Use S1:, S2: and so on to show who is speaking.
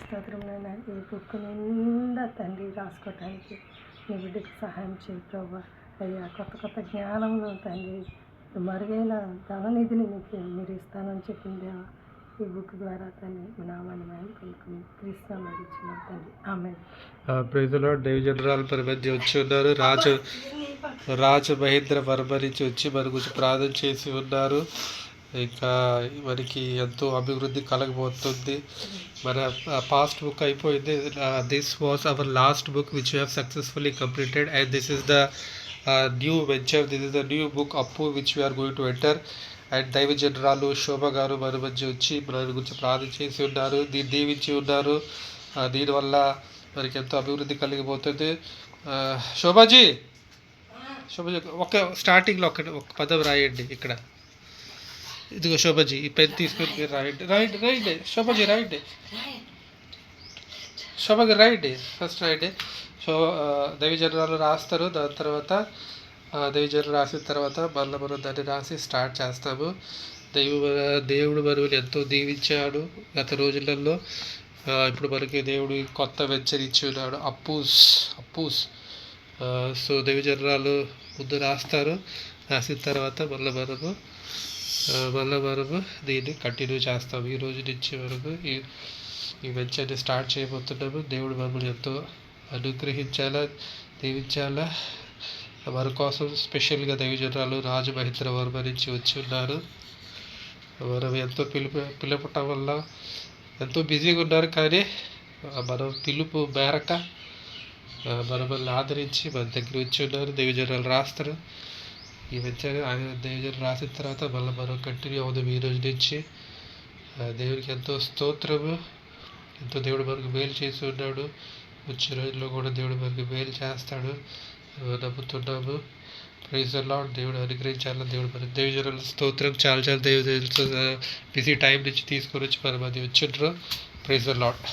S1: స్తోత్రంలో ఈ బుక్ నిండా తండ్రి రాసుకోవటానికి నీ బిడ్డకి సహాయం చేయి ప్రభా. అయ్యా కొత్త కొత్త జ్ఞానంలో తండ్రి మరుగైన ధననిధిని మీకు మీరు ఇస్తానని చెప్పింది ఈ బుక్ ద్వారా తండ్రి మీ నామాన్ని మేము పలుకుని క్రీస్తు నడిచిన తండ్రి ఆమె.
S2: Praise lord. దేవి జనరాల్ పరి మధ్య వచ్చి ఉన్నారు. రాజు మహేంద్ర వర్మ నుంచి వచ్చి మన గురించి ప్రార్థన చేసి ఉన్నారు. ఇంకా మనకి ఎంతో అభివృద్ధి కలగబోతుంది. మన పాస్ట్ బుక్ అయిపోయింది. This was our last book which we have successfully completed and this is the new venture. This is the new book అప్పు which we are going to enter. And దైవ జనరాలు శోభ గారు మన మధ్య వచ్చి మన గురించి ప్రార్థన చేసి ఉన్నారు, దీన్ని దీవించి ఉన్నారు. దీనివల్ల మనకి ఎంతో అభివృద్ధి కలిగిపోతుంది. శోభాజీ ఒక స్టార్టింగ్లో ఒక పదం రాయండి ఇక్కడ. ఇదిగో శోభాజీ ఈ పెన్ తీసుకొని మీరు రాయండి. రాయండి శోభాజీ రాయండి. శోభకి రాయండి, ఫస్ట్ రాయండి. దైవజనాలు రాస్తారు. దాని తర్వాత దైవజనులు రాసిన తర్వాత మళ్ళీ మనం దాన్ని రాసి స్టార్ట్ చేస్తాము. దేవుడు మనల్ని ఎంతో దీవించాడు గత రోజులలో. ఇప్పుడు మనకి దేవుడు కొత్త వెంచర్ ఇచ్చి ఉన్నాడు, అప్పూస్. సో దైవజనాలు ముందు రాస్తారు. రాసిన తర్వాత మళ్ళీ మనము దీన్ని కంటిన్యూ చేస్తాము. ఈ రోజు నుంచి మనము ఈ వెంచర్ని స్టార్ట్ చేయబోతున్నాము. దేవుడు మమ్మల్ని ఎంతో అనుగ్రహించాలా, దీవించాలా. మన కోసం స్పెషల్గా దైవజనాలు రాజు మహేంద్ర వర్మ నుంచి వచ్చి ఉన్నారు. మనం ఎంతో పిలుపటం వల్ల ఎంతో బిజీగా ఉన్నారు, కానీ మనం పిలుపు మేరక మనల్ని ఆదరించి మన దగ్గర వచ్చి ఉన్నారు. దైవజనాలు రాస్తారు. ఈ వెంచర్ దైవజనులు రాసిన తర్వాత మళ్ళీ మనం కంటిన్యూ అవుదాం. ఈ రోజు నుంచి దేవుడికి ఎంతో స్తోత్రము. ఎంతో దేవుడు మనకు మేలు చేసి ఉన్నాడు. వచ్చే రోజుల్లో కూడా దేవుడు మనకు మేలు చేస్తాడు నమ్ముతున్నాము. Praise the lord. దేవుడు అనుగ్రహించాలని దేవుడు మన దైవజనుల స్తోత్రం. చాలా దైవజనులు బిజీ టైం నుంచి తీసుకొని వచ్చి మన మధ్య వచ్చిండ్రు. Praise the lord.